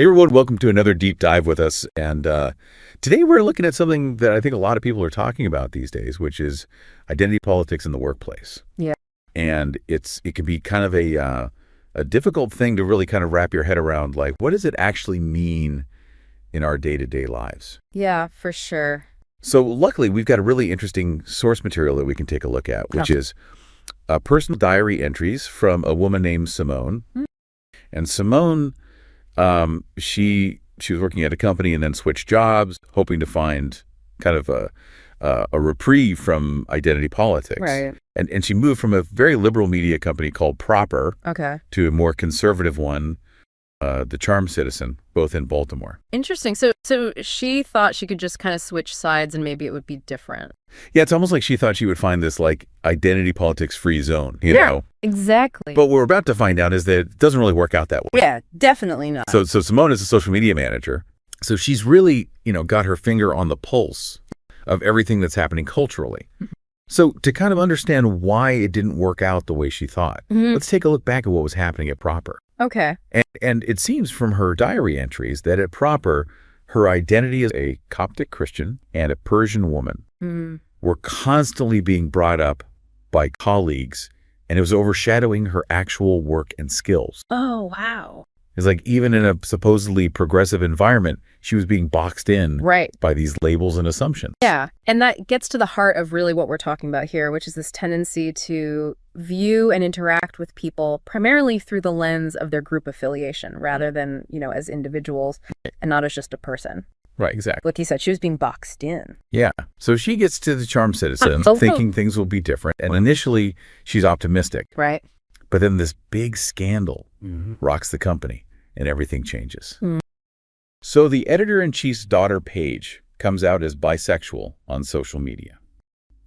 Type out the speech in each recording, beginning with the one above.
Hey everyone, welcome to another deep dive with us. And today we're looking at something that I think a lot of people are talking about these days, which is identity politics in the workplace. Yeah. And it can be kind of a difficult thing to really kind of wrap your head around, like, what does it actually mean in our day-to-day lives? Yeah, for sure. So luckily, we've got a really interesting source material that we can take a look at, which is personal diary entries from a woman named Simone. Mm. And Simone, she was working at a company and then switched jobs, hoping to find kind of a reprieve from identity politics. Right. And she moved from a very liberal media company called Proper to a more conservative one, the Charm Citizen, both in Baltimore. Interesting. So she thought she could just kind of switch sides and maybe it would be different. Yeah, it's almost like she thought she would find this like identity politics free zone, you know? Exactly. But what we're about to find out is that it doesn't really work out that way. Yeah, definitely not. So Simone is a social media manager. So she's really, got her finger on the pulse of everything that's happening culturally. So to kind of understand why it didn't work out the way she thought, let's take a look back at what was happening at Proper. Okay. And it seems from her diary entries that at Proper, her identity as a Coptic Christian and a Persian woman were constantly being brought up by colleagues, and it was overshadowing her actual work and skills. Oh, wow. It's like even in a supposedly progressive environment, she was being boxed in by these labels and assumptions. Yeah. And that gets to the heart of really what we're talking about here, which is this tendency to view and interact with people primarily through the lens of their group affiliation rather than, as individuals and not as just a person. Right, exactly. Like you said, she was being boxed in. Yeah. So she gets to the Charm Citizen thinking things will be different. And initially, she's optimistic. Right. But then this big scandal rocks the company and everything changes. So the editor-in-chief's daughter, Paige, comes out as bisexual on social media.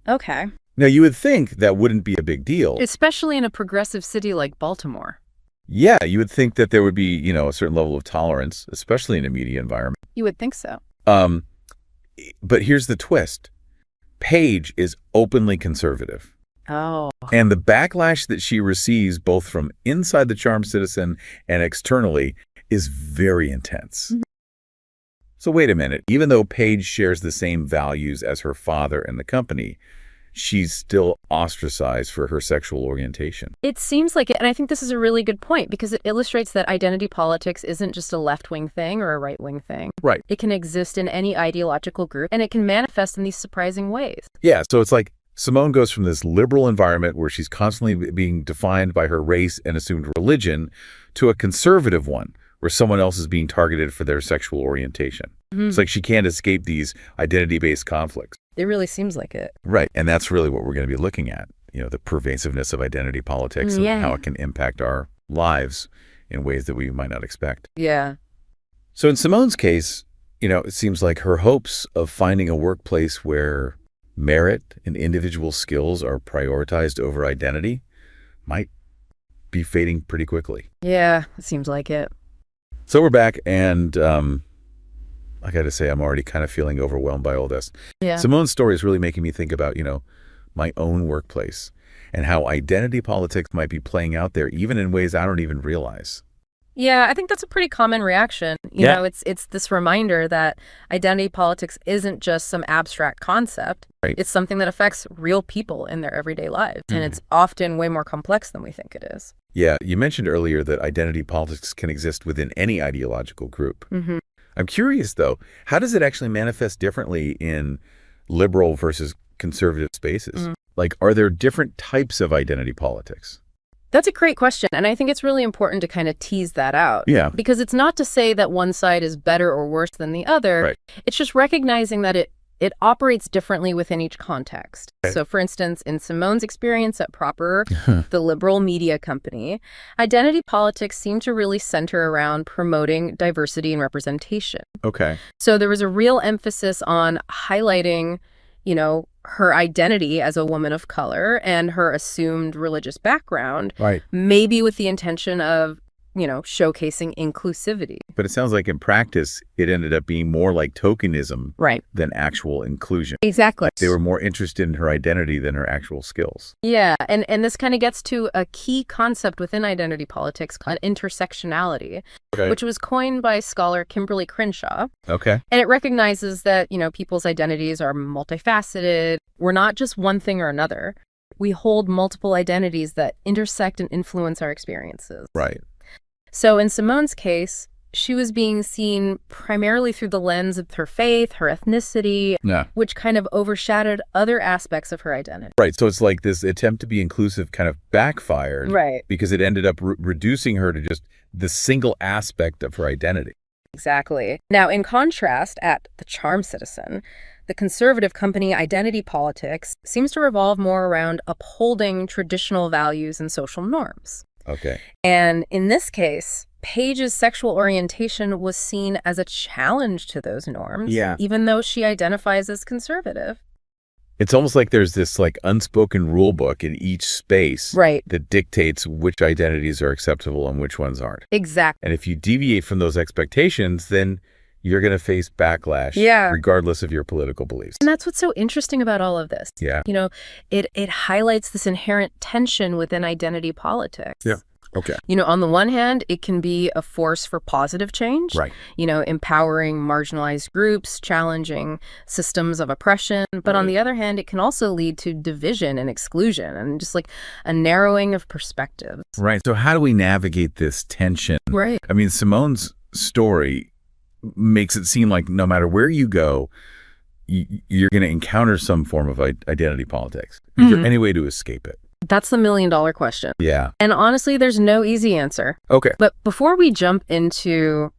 Okay. Now, you would think that wouldn't be a big deal. Especially in a progressive city like Baltimore. Yeah, you would think that there would be, a certain level of tolerance, especially in a media environment. You would think so. But here's the twist. Paige is openly conservative. Oh. And the backlash that she receives both from inside the Charm Citizen and externally is very intense. So wait a minute. Even though Paige shares the same values as her father and the company, she's still ostracized for her sexual orientation. It seems like it, and I think this is a really good point because it illustrates that identity politics isn't just a left-wing thing or a right-wing thing. Right. It can exist in any ideological group, and it can manifest in these surprising ways. Yeah, so it's like Simone goes from this liberal environment where she's constantly being defined by her race and assumed religion to a conservative one where someone else is being targeted for their sexual orientation. It's like she can't escape these identity-based conflicts. It really seems like it. Right. And that's really what we're going to be looking at, the pervasiveness of identity politics and how it can impact our lives in ways that we might not expect. Yeah. So in Simone's case, it seems like her hopes of finding a workplace where merit and individual skills are prioritized over identity might be fading pretty quickly. Yeah, it seems like it. So we're back, and I got to say, I'm already kind of feeling overwhelmed by all this. Yeah. Simone's story is really making me think about, my own workplace and how identity politics might be playing out there, even in ways I don't even realize. Yeah, I think that's a pretty common reaction. You know, it's this reminder that identity politics isn't just some abstract concept. Right. It's something that affects real people in their everyday lives. And it's often way more complex than we think it is. Yeah, you mentioned earlier that identity politics can exist within any ideological group. I'm curious, though, how does it actually manifest differently in liberal versus conservative spaces? Like, are there different types of identity politics? That's a great question, and I think it's really important to kind of tease that out. Yeah. Because it's not to say that one side is better or worse than the other. Right. It's just recognizing that it operates differently within each context. Okay. So, for instance, in Simone's experience at Proper, the liberal media company, identity politics seemed to really center around promoting diversity and representation. Okay. So there was a real emphasis on highlighting, her identity as a woman of color and her assumed religious background, Right. maybe with the intention of showcasing inclusivity. But it sounds like in practice, it ended up being more like tokenism Right. than actual inclusion. Exactly. They were more interested in her identity than her actual skills. Yeah, and this kind of gets to a key concept within identity politics called intersectionality, which was coined by scholar Kimberly Crenshaw. Okay. And it recognizes that, people's identities are multifaceted. We're not just one thing or another. We hold multiple identities that intersect and influence our experiences. Right. So in Simone's case, she was being seen primarily through the lens of her faith, her ethnicity, which kind of overshadowed other aspects of her identity. Right. So it's like this attempt to be inclusive kind of backfired. Right. Because it ended up reducing her to just the single aspect of her identity. Exactly. Now, in contrast, at The Charm Citizen, the conservative company Identity Politics seems to revolve more around upholding traditional values and social norms. Okay. And in this case, Paige's sexual orientation was seen as a challenge to those norms, even though she identifies as conservative. It's almost like there's this unspoken rule book in each space that dictates which identities are acceptable and which ones aren't. Exactly. And if you deviate from those expectations, then you're going to face backlash regardless of your political beliefs. And that's what's so interesting about all of this. Yeah. It highlights this inherent tension within identity politics. Yeah. Okay. On the one hand, it can be a force for positive change. Right. Empowering marginalized groups, challenging systems of oppression. But on the other hand, it can also lead to division and exclusion and just a narrowing of perspectives. Right. So how do we navigate this tension? Right. I mean, Simone's story makes it seem like no matter where you go, you're going to encounter some form of identity politics. Is there any way to escape it? That's the million-dollar question. Yeah. And honestly, there's no easy answer. Okay. But before we jump into,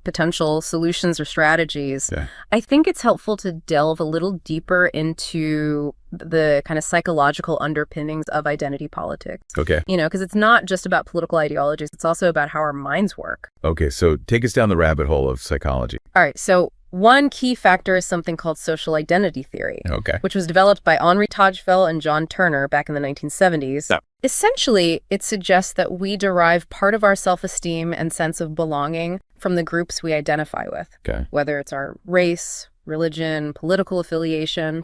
potential solutions or strategies, I think it's helpful to delve a little deeper into the kind of psychological underpinnings of identity politics. Okay. Because it's not just about political ideologies. It's also about how our minds work. Okay. So take us down the rabbit hole of psychology. All right. So one key factor is something called social identity theory, which was developed by Henri Tajfel and John Turner back in the 1970s. Yeah. Essentially, it suggests that we derive part of our self-esteem and sense of belonging from the groups we identify with, whether it's our race, religion, political affiliation,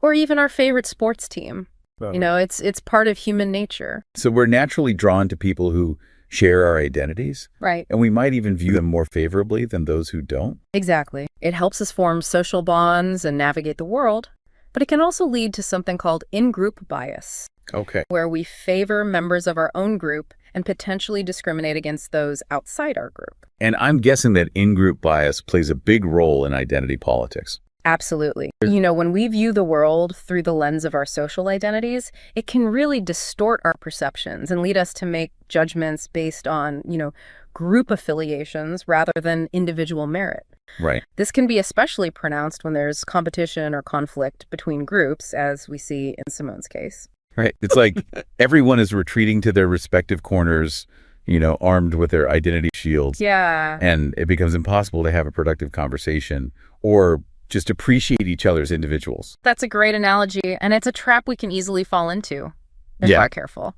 or even our favorite sports team. It's part of human nature. So we're naturally drawn to people who share our identities. Right. And we might even view them more favorably than those who don't. Exactly. It helps us form social bonds and navigate the world, but it can also lead to something called in-group bias. Okay. Where we favor members of our own group and potentially discriminate against those outside our group. And I'm guessing that in-group bias plays a big role in identity politics. Absolutely. When we view the world through the lens of our social identities, it can really distort our perceptions and lead us to make judgments based on, group affiliations rather than individual merit. Right. This can be especially pronounced when there's competition or conflict between groups, as we see in Simone's case. Right. It's like everyone is retreating to their respective corners, armed with their identity shields. Yeah. And it becomes impossible to have a productive conversation or just appreciate each other as individuals. That's a great analogy, and it's a trap we can easily fall into if we're not careful.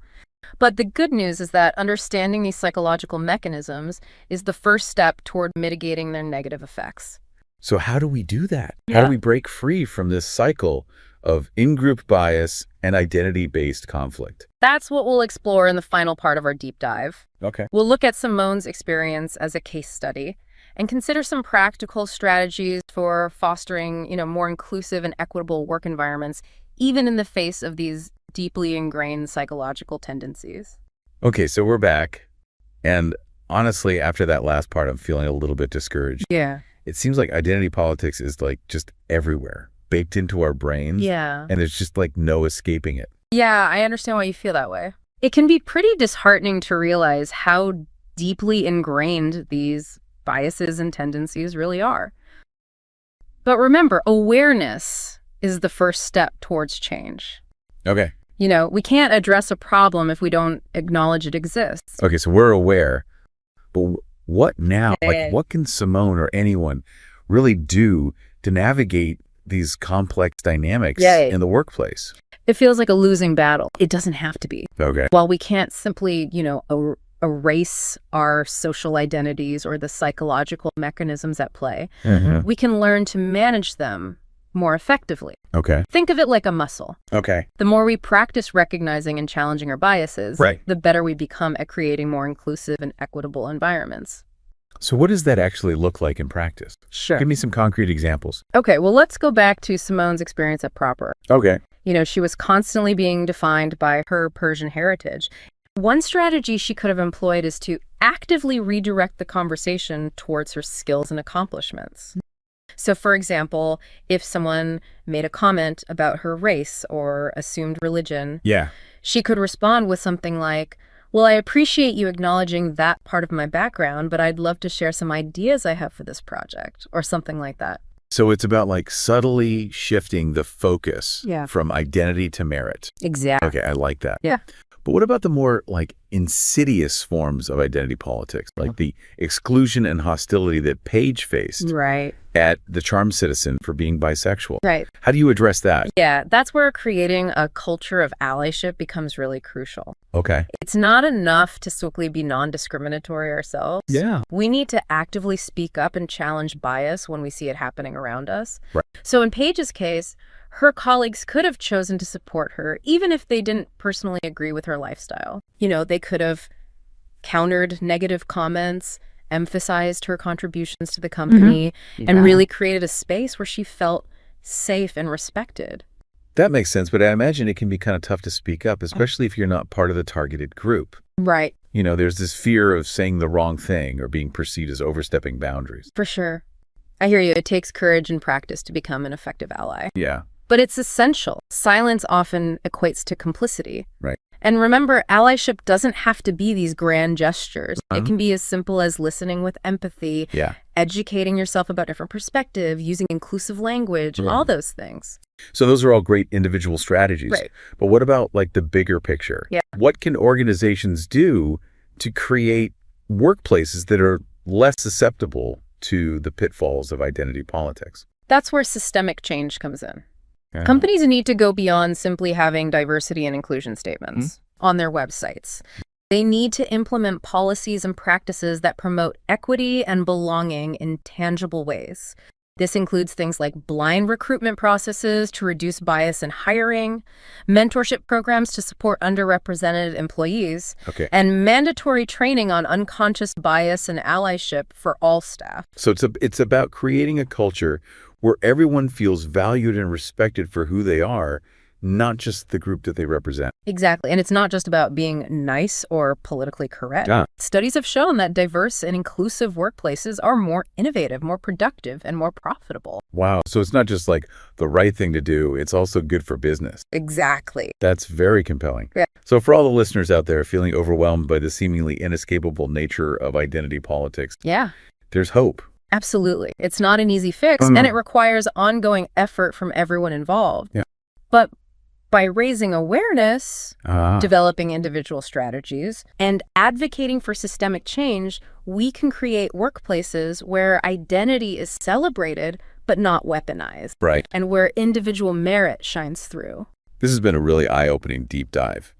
But the good news is that understanding these psychological mechanisms is the first step toward mitigating their negative effects. So how do we do that? How do we break free from this cycle of in-group bias and identity-based conflict? That's what we'll explore in the final part of our deep dive. Okay. We'll look at Simone's experience as a case study and consider some practical strategies for fostering, more inclusive and equitable work environments, even in the face of these deeply ingrained psychological tendencies. Okay, so we're back. And honestly, after that last part, I'm feeling a little bit discouraged. Yeah. It seems like identity politics is just everywhere, baked into our brains. Yeah. And there's just no escaping it. Yeah, I understand why you feel that way. It can be pretty disheartening to realize how deeply ingrained these biases and tendencies really are. But remember, awareness is the first step towards change. Okay. We can't address a problem if we don't acknowledge it exists. Okay, so we're aware, but what now? What can Simone or anyone really do to navigate these complex dynamics in the workplace? It feels like a losing battle. It doesn't have to be. Okay. While we can't simply, erase our social identities or the psychological mechanisms at play, Mm-hmm. we can learn to manage them more effectively. Okay. Think of it like a muscle. Okay. The more we practice recognizing and challenging our biases, Right. the better we become at creating more inclusive and equitable environments. So what does that actually look like in practice? Sure. Give me some concrete examples. Okay, well, let's go back to Simone's experience at Proper. Okay. She was constantly being defined by her Persian heritage. One strategy she could have employed is to actively redirect the conversation towards her skills and accomplishments. So, for example, if someone made a comment about her race or assumed religion, Yeah. she could respond with something like, well, I appreciate you acknowledging that part of my background, but I'd love to share some ideas I have for this project, or something like that. So it's about like subtly shifting the focus Yeah. from identity to merit. Exactly. Okay, I like that. Yeah. But what about the more like insidious forms of identity politics, like the exclusion and hostility that Paige faced Right. at the Charm Citizen for being bisexual? Right. How do you address that? Yeah, that's where creating a culture of allyship becomes really crucial. Okay. It's not enough to simply be non-discriminatory ourselves. Yeah. We need to actively speak up and challenge bias when we see it happening around us. Right. So in Paige's case, her colleagues could have chosen to support her, even if they didn't personally agree with her lifestyle. They could have countered negative comments, emphasized her contributions to the company, and really created a space where she felt safe and respected. That makes sense, but I imagine it can be kind of tough to speak up, especially if you're not part of the targeted group. Right. There's this fear of saying the wrong thing or being perceived as overstepping boundaries. For sure. I hear you. It takes courage and practice to become an effective ally. Yeah. But it's essential. Silence often equates to complicity. Right. And remember, allyship doesn't have to be these grand gestures. It can be as simple as listening with empathy, Yeah. educating yourself about different perspectives, using inclusive language, all those things. So those are all great individual strategies. Right. But what about like the bigger picture? Yeah. What can organizations do to create workplaces that are less susceptible to the pitfalls of identity politics? That's where systemic change comes in. Yeah. Companies need to go beyond simply having diversity and inclusion statements on their websites. They need to implement policies and practices that promote equity and belonging in tangible ways. This includes things like blind recruitment processes to reduce bias in hiring, mentorship programs to support underrepresented employees, Okay. and mandatory training on unconscious bias and allyship for all staff. So it's about creating a culture where everyone feels valued and respected for who they are, not just the group that they represent. Exactly. And it's not just about being nice or politically correct. Yeah. Studies have shown that diverse and inclusive workplaces are more innovative, more productive, and more profitable. Wow. So it's not just like the right thing to do, it's also good for business. Exactly. That's very compelling. Yeah. So for all the listeners out there feeling overwhelmed by the seemingly inescapable nature of identity politics, Yeah, there's hope. absolutely. It's not an easy fix, and it requires ongoing effort from everyone involved. Yeah. But by raising awareness, Ah. developing individual strategies, and advocating for systemic change, we can create workplaces where identity is celebrated but not weaponized, Right. and where individual merit shines through. This has been a really eye-opening deep dive.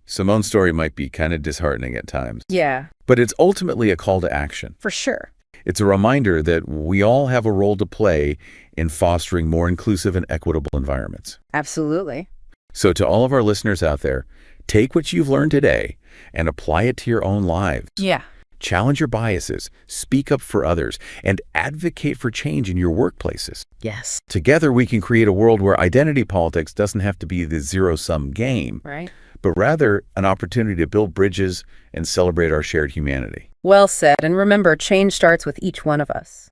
Simone's story might be kind of disheartening at times, Yeah, but it's ultimately a call to action. for sure. It's a reminder that we all have a role to play in fostering more inclusive and equitable environments. Absolutely. So to all of our listeners out there, take what you've learned today and apply it to your own lives. Yeah. Challenge your biases, speak up for others, and advocate for change in your workplaces. Yes. Together, we can create a world where identity politics doesn't have to be the zero-sum game, Right. but rather an opportunity to build bridges and celebrate our shared humanity. Well said. And remember, change starts with each one of us.